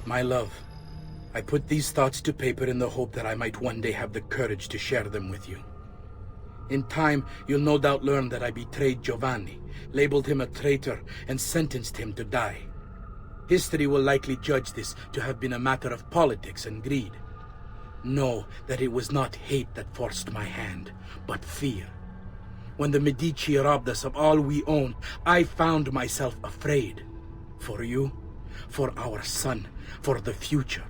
My love, I put these thoughts to paper in the hope that I might one day have the courage to share them with you. In time, you'll no doubt learn that I betrayed Giovanni, labeled him a traitor, and sentenced him to die. History will likely judge this to have been a matter of politics and greed. Know that it was not hate that forced my hand, but fear. When the Medici robbed us of all we owned, I found myself afraid. For you, for our son, for the future.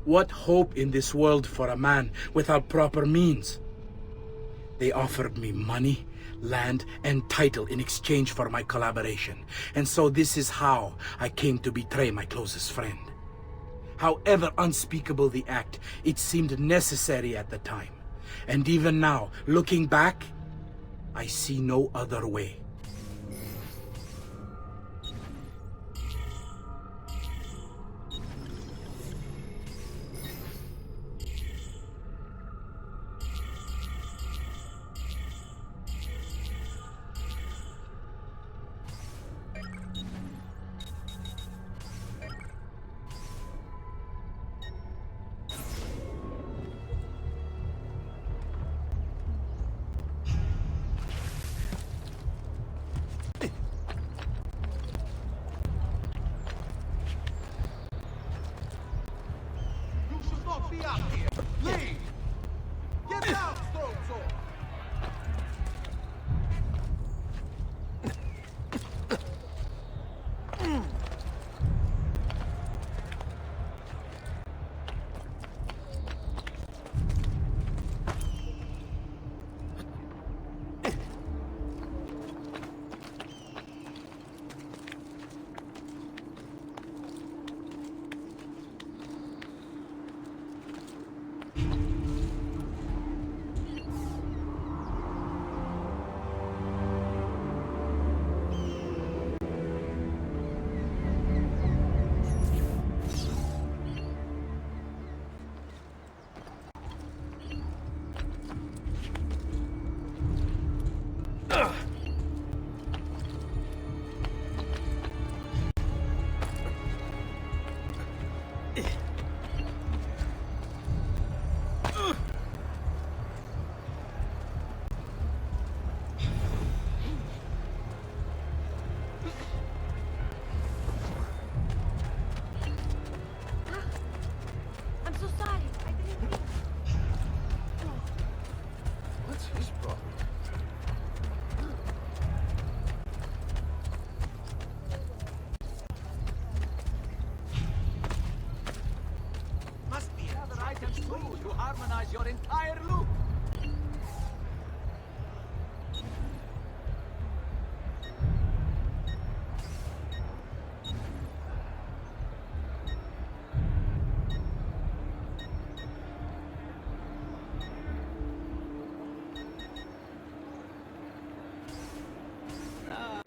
What hope in this world for a man without proper means? They offered me money, land, and title in exchange for my collaboration. And so this is how I came to betray my closest friend. However unspeakable the act, it seemed necessary at the time. And even now, looking back, I see no other way. To harmonize your entire look.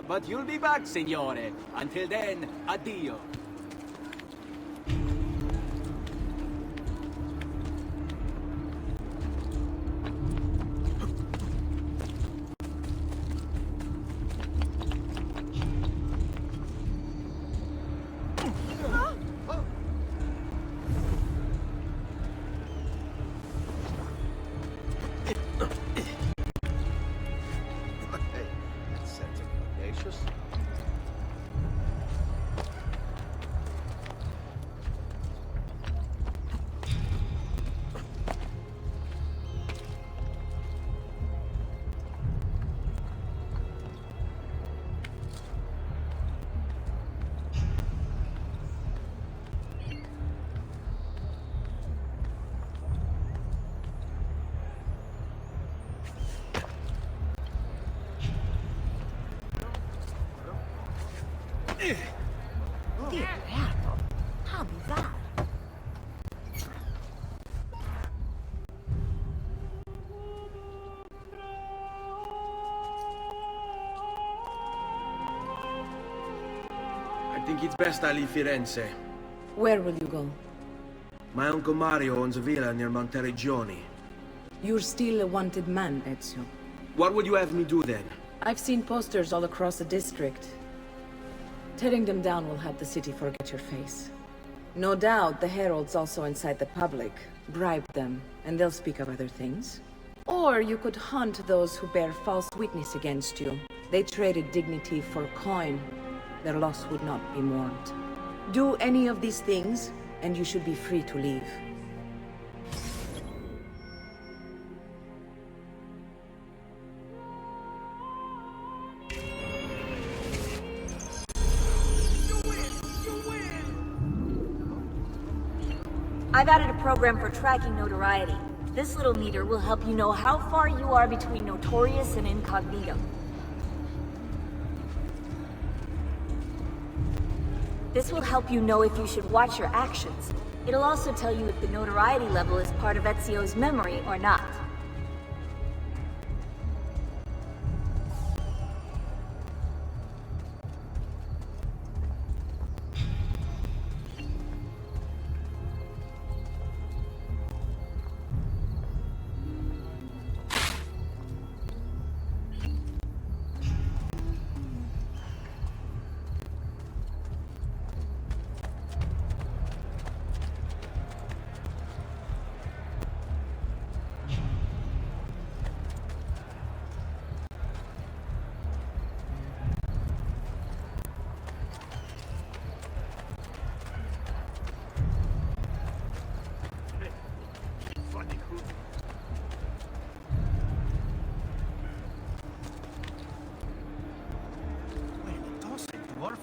But you'll be back, signore. Until then, addio. I think it's best I leave Firenze. Where will you go? My uncle Mario owns a villa near Monteregioni. You're still a wanted man, Ezio. What would you have me do then? I've seen posters all across the district. Tearing them down will help the city forget your face. No doubt the heralds also incite the public. Bribe them, and they'll speak of other things. Or you could hunt those who bear false witness against you. They traded dignity for coin. Their loss would not be mourned. Do any of these things, and you should be free to leave. I've added a program for tracking notoriety. This little meter will help you know how far you are between notorious and incognito. This will help you know if you should watch your actions. It'll also tell you if the notoriety level is part of Ezio's memory or not.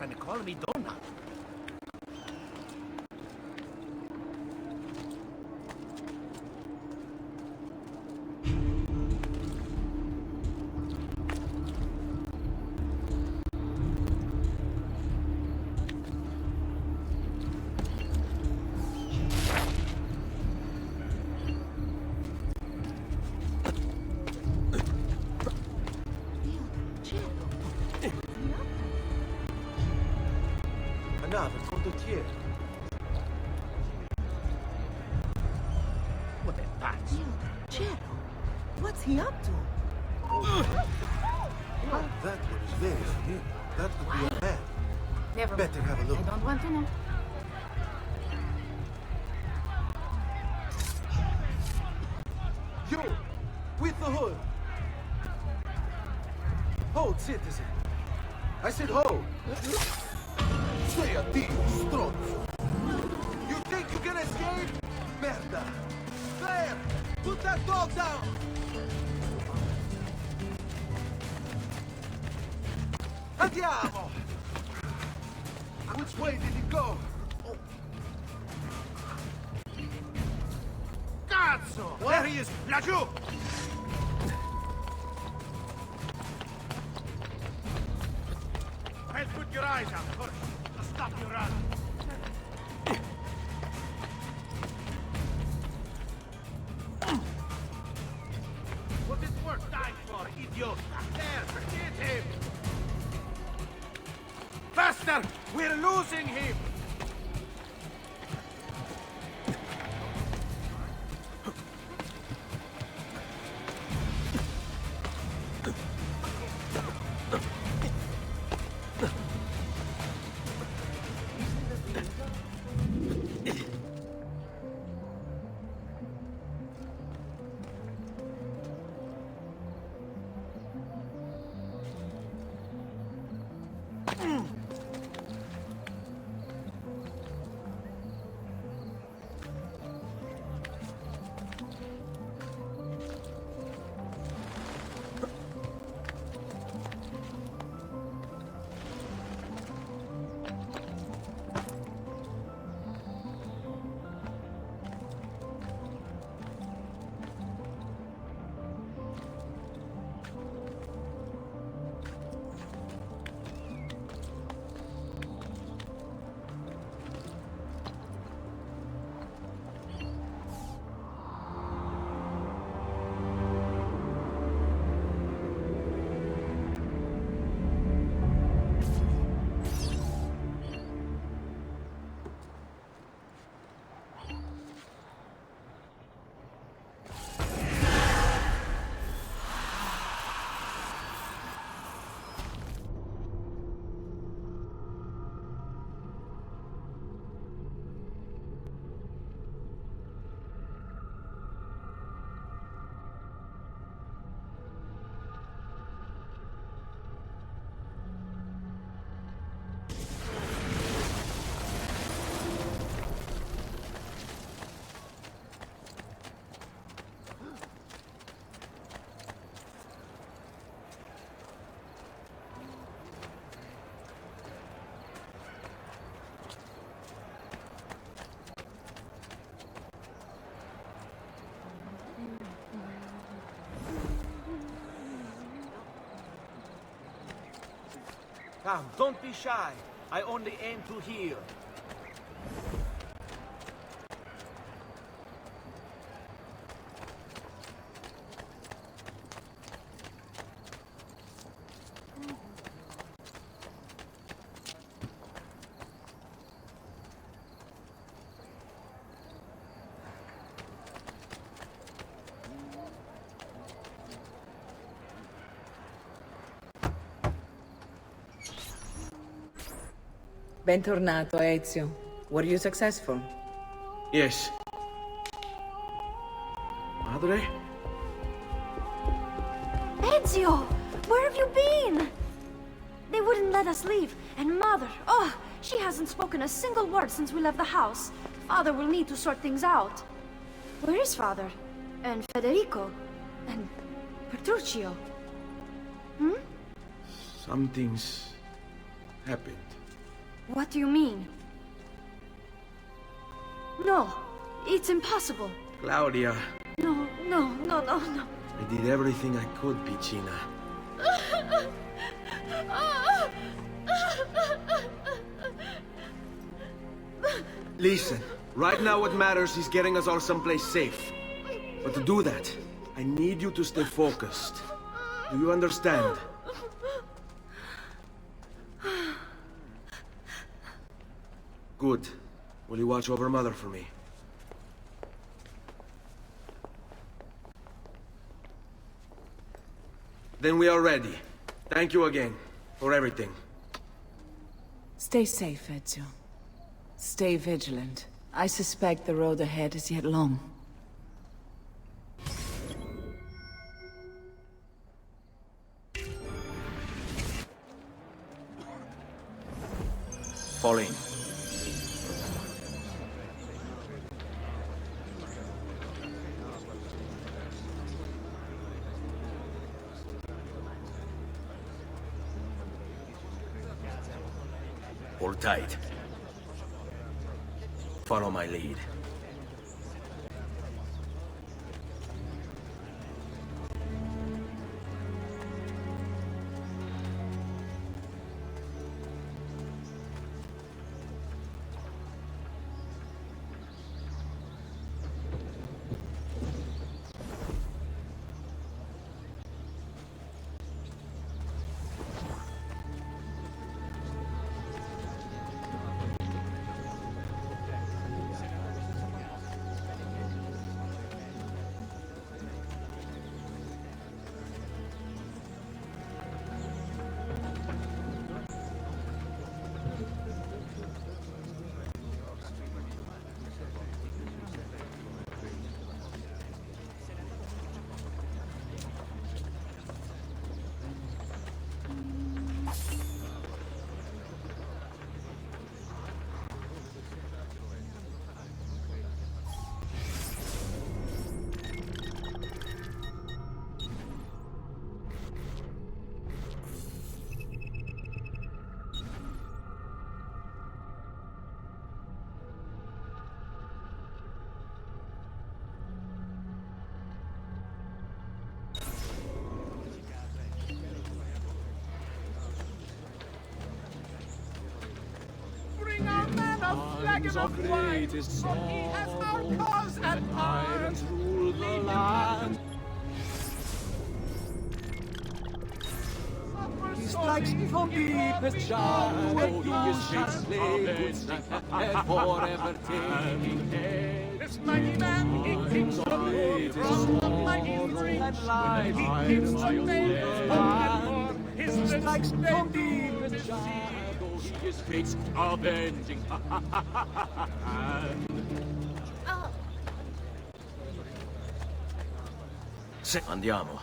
And call me Donna. Another condottiere. What a pazzo. Cielo, what's he up to? That one is very familiar. That could be a man. Never Better have a look. I don't want to know. You! With the hood! Hold, citizen! I said hold! Stay a thief, stronzo! You think you can escape? Merda! There! Put that dog down! Andiamo! Which way did he go? Oh. Cazzo! There he is! Laggiù! Hey, put your eyes out, push! Stop your run! What is worth dying for, idiot? There, hit him! Faster! We're losing him! Come, don't be shy. I only aim to heal. Bentornato, Ezio. Were you successful? Yes. Madre? Ezio! Where have you been? They wouldn't let us leave. And Mother, oh, she hasn't spoken a single word since we left the house. Father will need to sort things out. Where is Father? And Federico? And Petruccio? Something's happened. What do you mean? No, it's impossible. Claudia, No. I did everything I could, Piccina. Listen, right now what matters is getting us all someplace safe. But to do that, I need you to stay focused. Do you understand? Good. Will you watch over Mother for me? Then we are ready. Thank you again for everything. Stay safe, Ezio. Stay vigilant. I suspect the road ahead is yet long. Fall in. Hold tight. Follow my lead. Bring our man a flagon of wine, for he has our cause at arms. Rule the land. He strikes from deepest shadow, he is fate's slave, and forever taking head. This mighty man, he keeps the moon from the mighty ring, when he keeps the veils on his strikes from deepest shadow, he is fate's avenging hand. Andiamo.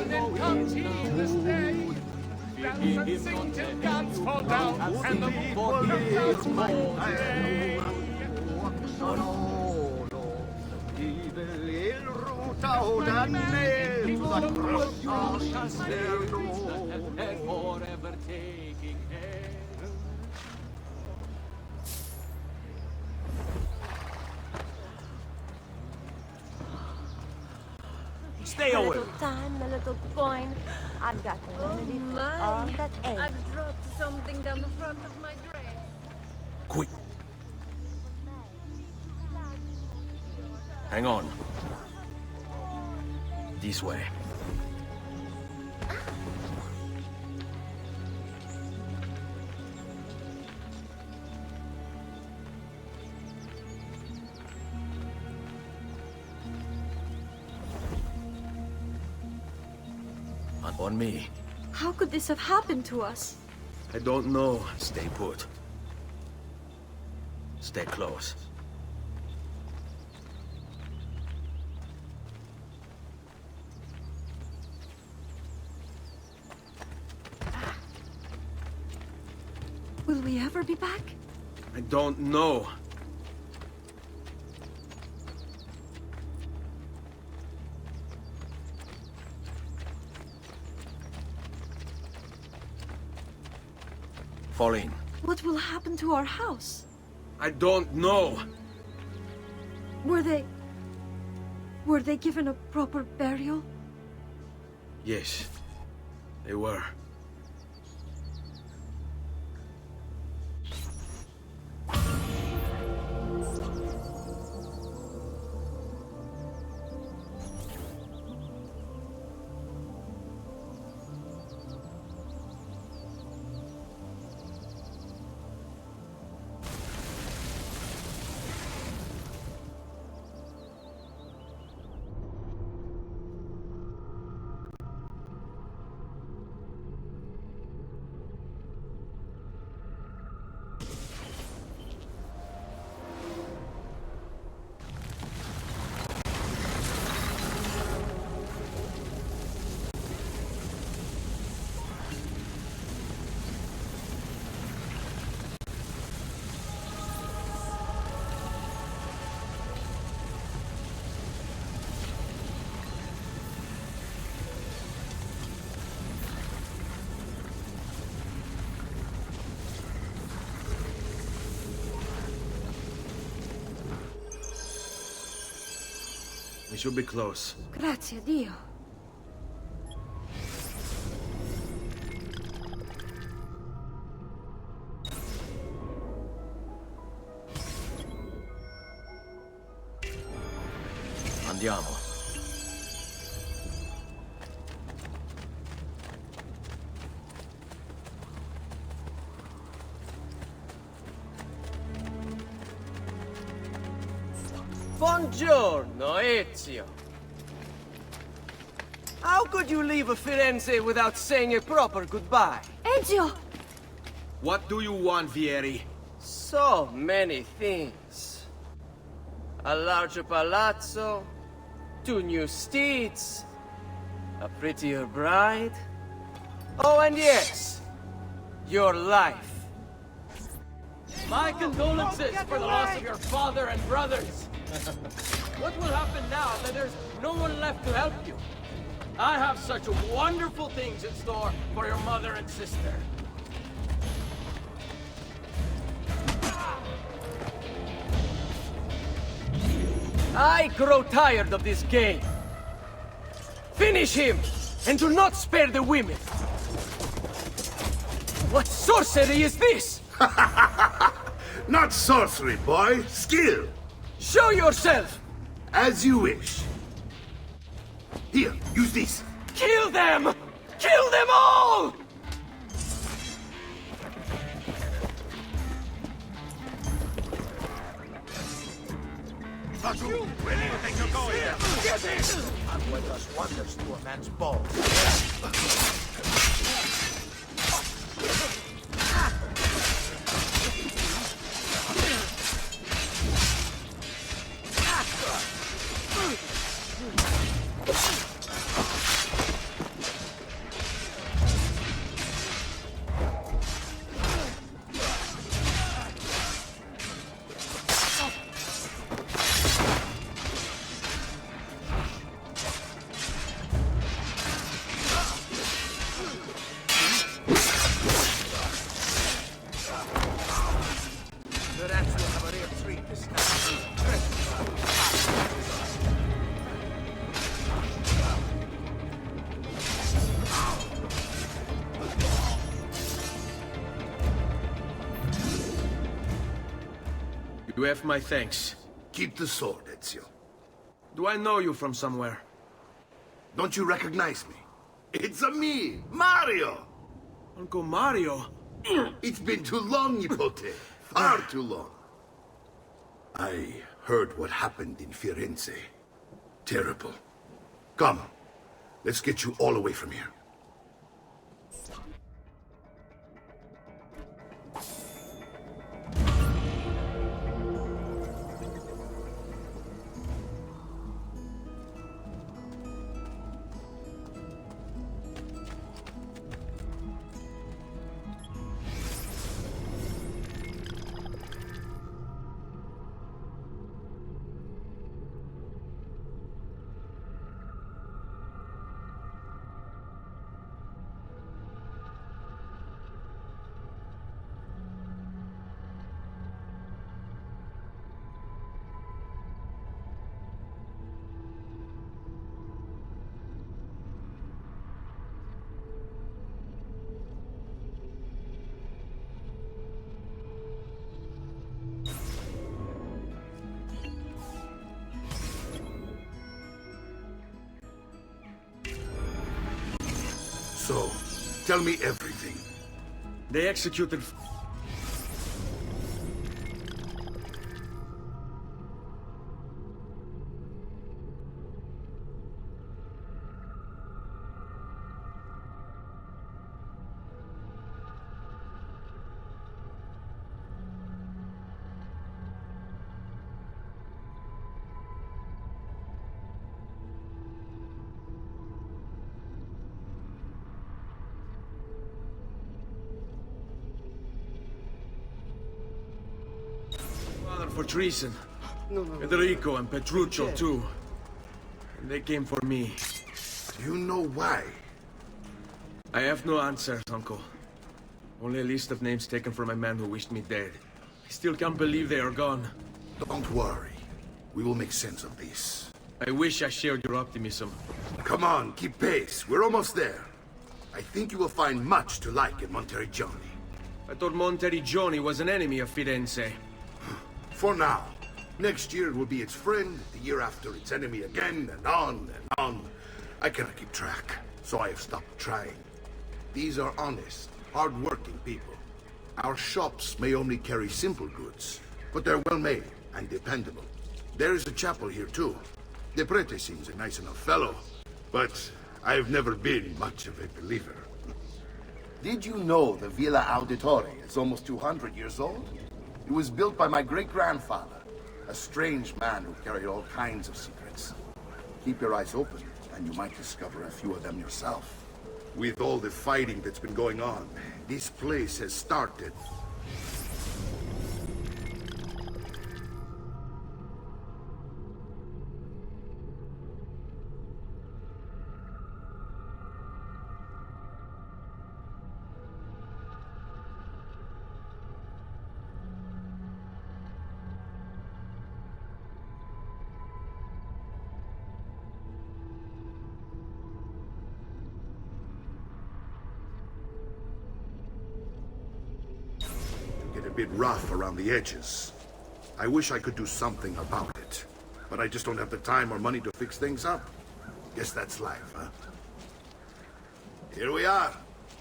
down and come Jesus' day. Dance and sing till gods fall down, and the people is cold. And forever taking air. Stay A away. little time, a little coin. I've got a remedy for all that ails. I've dropped something down the front of my dress. Quick. Hang on. This way. On me. How could this have happened to us? I don't know. Stay put. Stay close. Will we ever be back? I don't know. Fall in. What will happen to our house? I don't know. Were they given a proper burial? Yes, they were. We should be close. Grazie a Dio. Andiamo. Buongiorno, Ezio. How could you leave Firenze without saying a proper goodbye? Ezio! What do you want, Vieri? So many things. A larger palazzo, 2 new steeds, a prettier bride. Oh, and yes, your life. My condolences for the loss of your father and brothers. What will happen now that there's no one left to help you? I have such wonderful things in store for your mother and sister. I grow tired of this game. Finish him, and do not spare the women. What sorcery is this? Not sorcery, boy. Skill. Show yourself! As you wish. Here, use this. Kill them! Kill them all! Where do you think you're going? Get in! What does wonders to a man's balls? You have my thanks. Keep the sword, Ezio. Do I know you from somewhere? Don't you recognize me? It's a me, Mario! Uncle Mario? It's been too long, Nipote. Far too long. I heard what happened in Firenze. Terrible. Come, let's get you all away from here. So, tell me everything. They executed... for treason. Federico and Petruccio, too. And they came for me. Do you know why? I have no answers, Uncle. Only a list of names taken from a man who wished me dead. I still can't believe they are gone. Don't worry. We will make sense of this. I wish I shared your optimism. Come on, keep pace. We're almost there. I think you will find much to like in Monteriggioni. I thought Monteriggioni was an enemy of Firenze. For now. Next year it will be its friend, the year after its enemy again, and on and on. I cannot keep track, so I have stopped trying. These are honest, hard-working people. Our shops may only carry simple goods, but they're well-made and dependable. There is a chapel here, too. De Prete seems a nice enough fellow, but I've never been much of a believer. Did you know the Villa Auditore is almost 200 years old? It was built by my great-grandfather, a strange man who carried all kinds of secrets. Keep your eyes open, and you might discover a few of them yourself. With all the fighting that's been going on, this place has started. A bit rough around the edges. I wish I could do something about it, but I just don't have the time or money to fix things up. Guess that's life, huh? Here we are.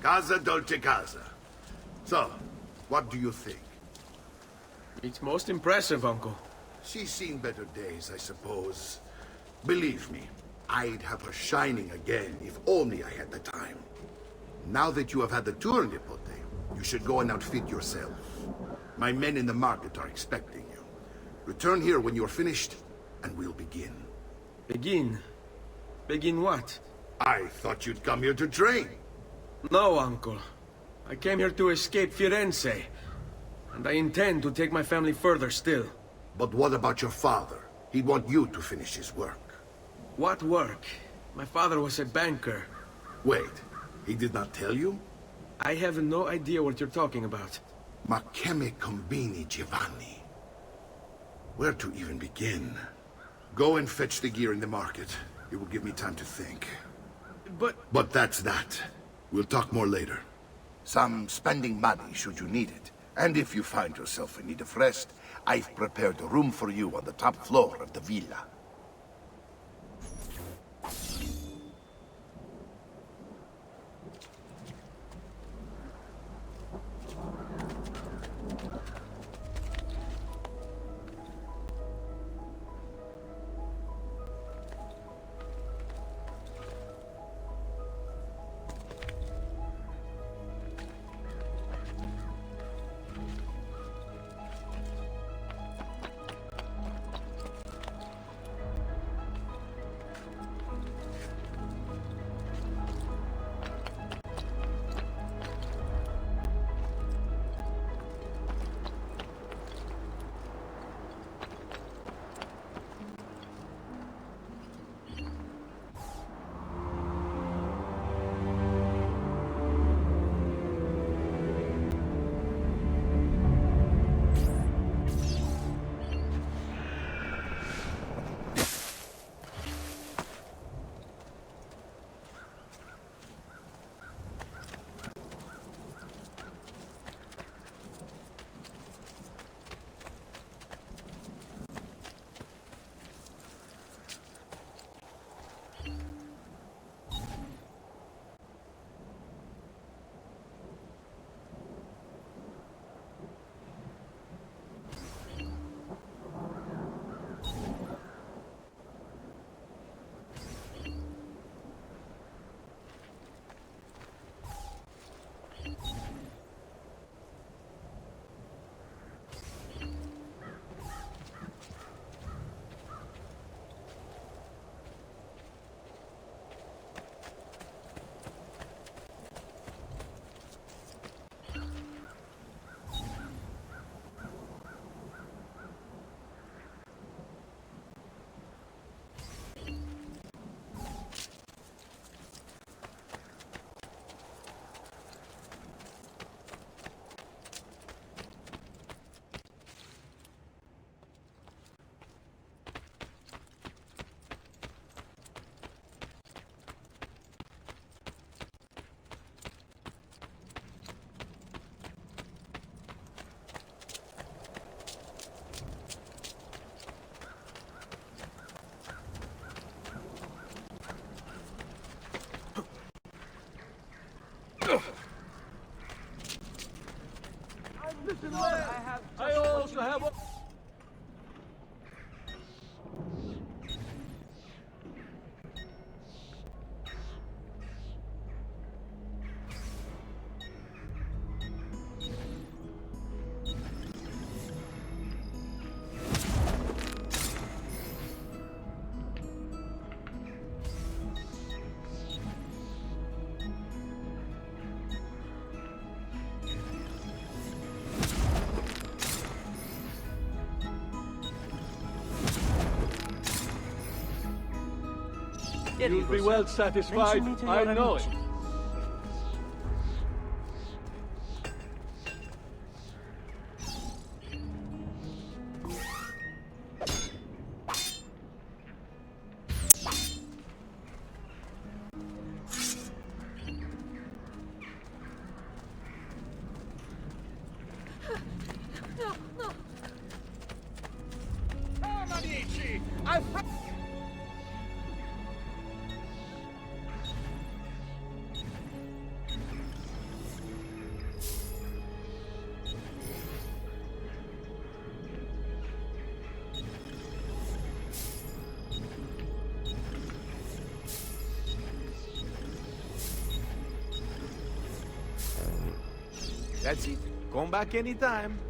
Casa Dolce Casa. So, what do you think? It's most impressive, Uncle. She's seen better days, I suppose. Believe me, I'd have her shining again if only I had the time. Now that you have had the tour, Nipote, you should go and outfit yourself. My men in the market are expecting you. Return here when you're finished, and we'll begin. Begin? Begin what? I thought you'd come here to train. No, Uncle. I came here to escape Firenze. And I intend to take my family further still. But what about your father? He'd want you to finish his work. What work? My father was a banker. Wait, he did not tell you? I have no idea what you're talking about. Ma che me combini, Giovanni? Where to even begin? Go and fetch the gear in the market. It will give me time to think. But that's that. We'll talk more later. Some spending money should you need it. And if you find yourself in need of rest, I've prepared a room for you on the top floor of the villa. I also have a... You'll be well satisfied, I know it. That's it. Come back anytime.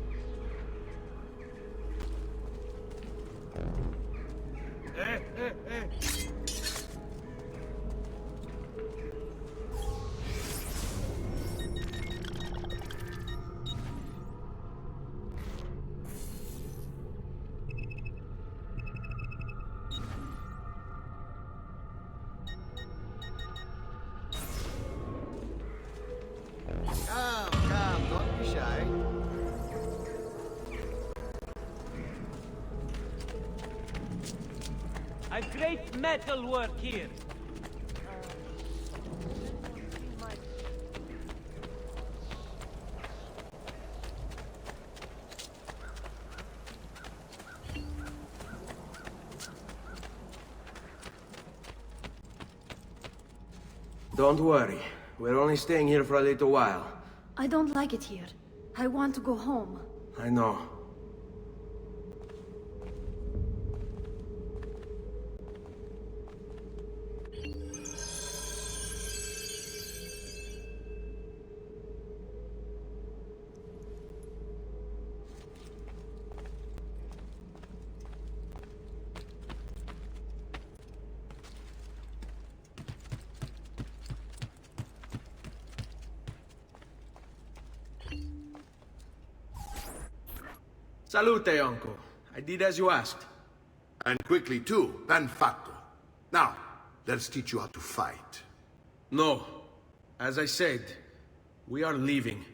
Come, don't be shy. A great metal work here. Don't worry. We're only staying here for a little while. I don't like it here. I want to go home. I know. Salute, uncle. I did as you asked. And quickly too, ben fatto. Now, let's teach you how to fight. No. As I said, we are leaving.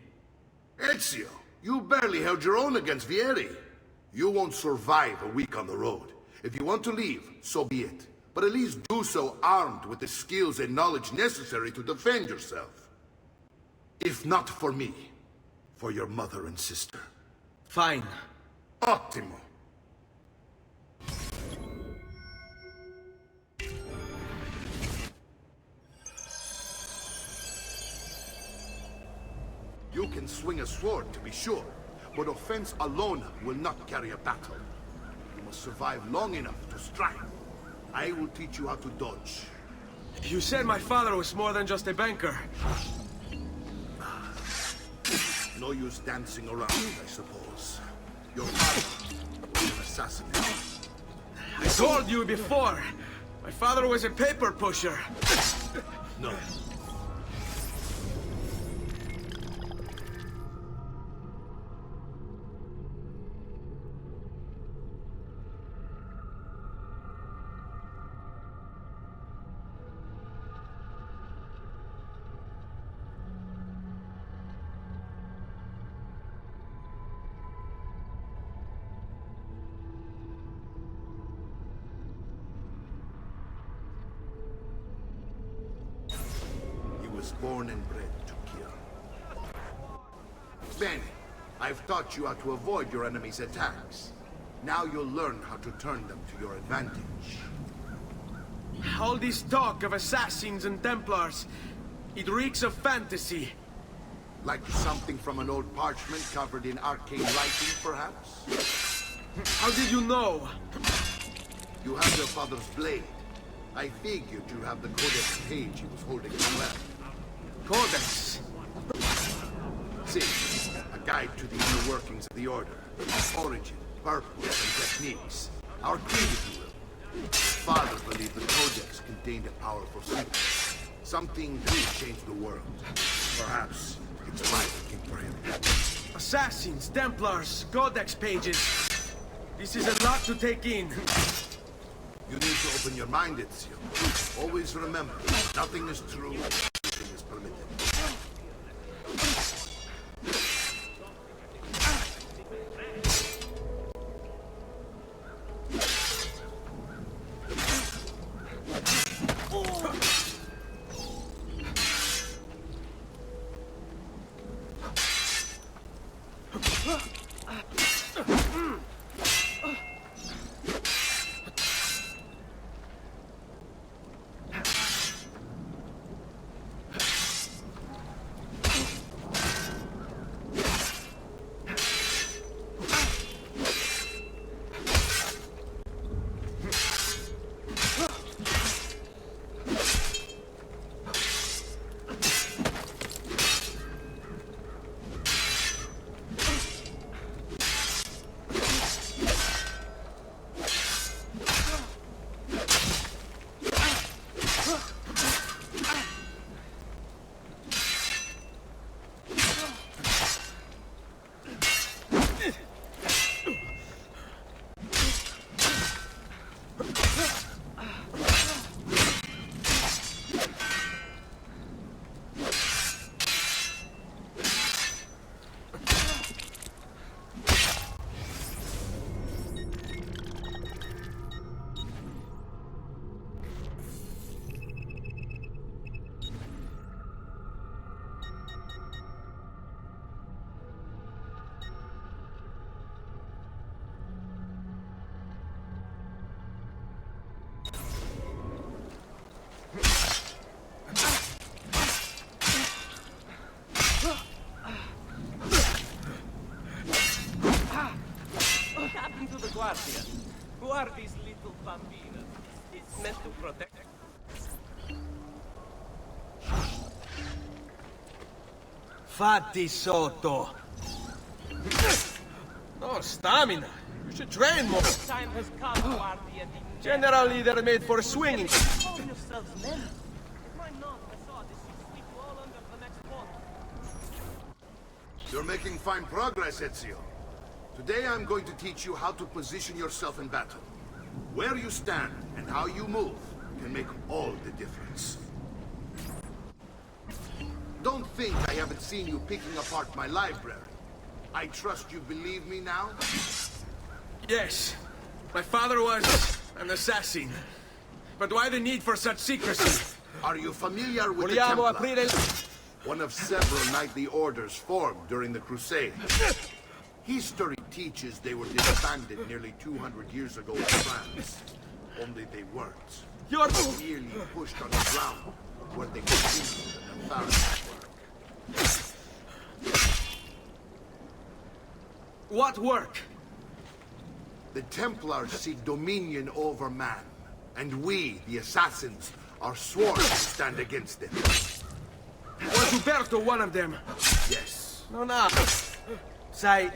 Ezio, you barely held your own against Vieri. You won't survive a week on the road. If you want to leave, so be it. But at least do so armed with the skills and knowledge necessary to defend yourself. If not for me, for your mother and sister. Fine. Ottimo. You can swing a sword, to be sure, but offense alone will not carry a battle. You must survive long enough to strike. I will teach you how to dodge. You said my father was more than just a banker. No use dancing around, I suppose. Your father was an assassin. I told you before. My father was a paper pusher. No. Born and bred to kill. Bene, I've taught you how to avoid your enemy's attacks. Now you'll learn how to turn them to your advantage. All this talk of assassins and Templars, it reeks of fantasy. Like something from an old parchment covered in arcane writing, perhaps? How did you know? You have your father's blade. I figured you have the codex page he was holding somewhere. Codex? See, a guide to the inner workings of the Order. Origin, purpose, and techniques. Our creed, if you will. Father believed the Codex contained a powerful secret. Something that would change the world. Perhaps it's my looking for him. Assassins, Templars, Codex pages. This is a lot to take in. You need to open your mind, Ezio. Always remember, nothing is true. Is permitted. Guardian. Who are these little bambinas? It's meant to protect. Fatti sotto. No stamina. You should train more. Time has come, Guardian. Generally, they're made for swinging. Call yourselves men. Why not? I saw this. You sweep you all under the next boat. You're making fine progress, Ezio. Today I'm going to teach you how to position yourself in battle. Where you stand and how you move can make all the difference. Don't think I haven't seen you picking apart my library. I trust you believe me now? Yes. My father was an assassin. But why the need for such secrecy? Are you familiar with the Vogliamo Templars? aprire... One of several knightly orders formed during the Crusade. History teaches they were disbanded nearly 200 years ago in France. Only they weren't. You're... Merely pushed on the ground, where they continued the nefarious work. What work? The Templars seek dominion over man, and we, the assassins, are sworn to stand against them. Was Uberto one of them? Yes. No, no. Sai...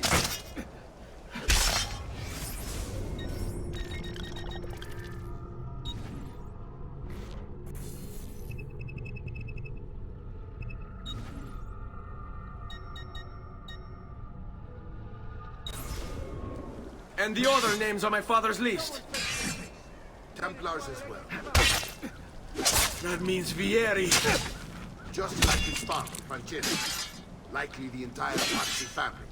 And the other names on my father's list? Templars as well. That means Vieri. Just like his father, Francesco. Likely the entire Pazzi family.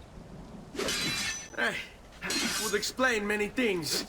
Would explain many things.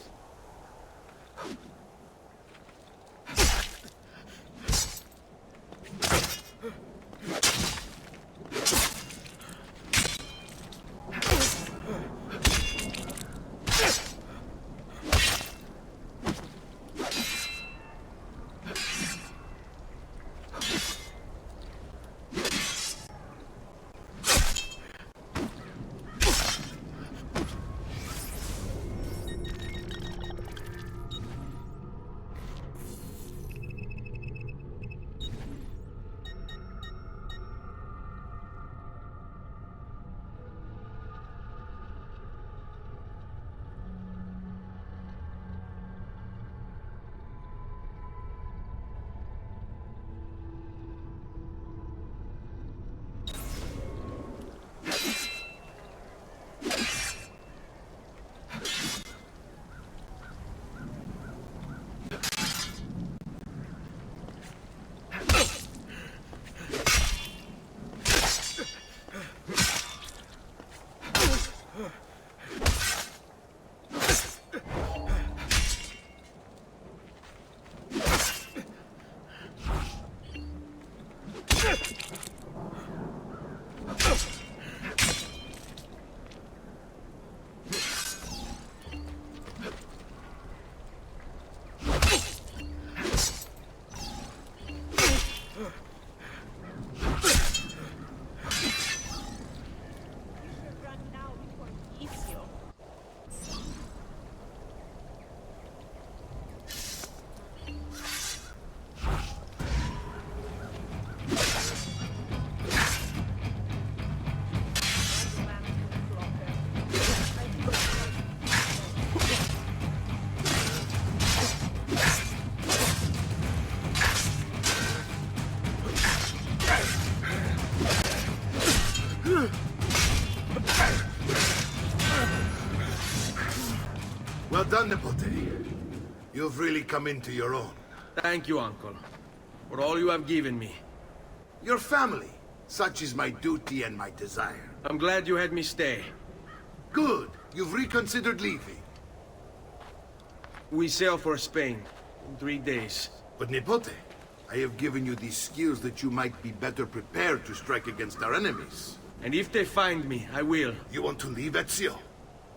Well done, Nipote. You've really come into your own. Thank you, Uncle, for all you have given me. Your family. Such is my duty and my desire. I'm glad you had me stay. Good. You've reconsidered leaving. We sail for Spain in 3 days. But Nipote, I have given you these skills that you might be better prepared to strike against our enemies. And if they find me, I will. You want to leave Ezio?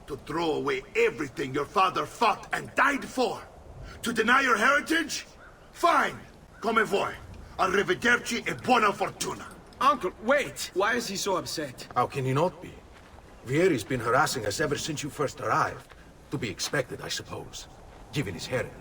To throw away everything your father fought and died for? To deny your heritage? Fine. Come vuoi. Arrivederci e buona fortuna. Uncle, wait! Why is he so upset? How can he not be? Vieri's been harassing us ever since you first arrived. To be expected, I suppose, given his heritage.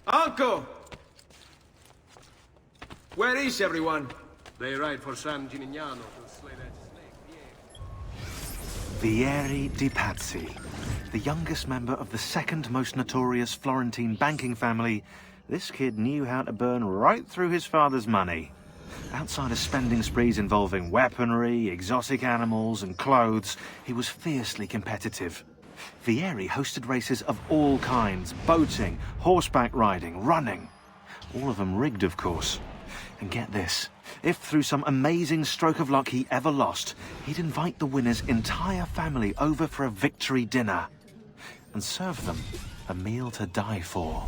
Uncle! Where is everyone? They ride for San Gimignano to slay that snake. Vieri di Pazzi, the youngest member of the second most notorious Florentine banking family. This kid knew how to burn right through his father's money. Outside of spending sprees involving weaponry, exotic animals and clothes, he was fiercely competitive. Vieri hosted races of all kinds, boating, horseback riding, running. All of them rigged, of course. And get this, if through some amazing stroke of luck he ever lost, he'd invite the winner's entire family over for a victory dinner and serve them a meal to die for.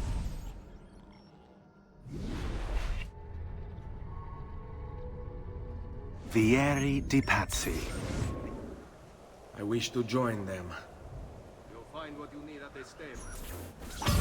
Vieri di Pazzi. I wish to join them. You'll find what you need at the stable.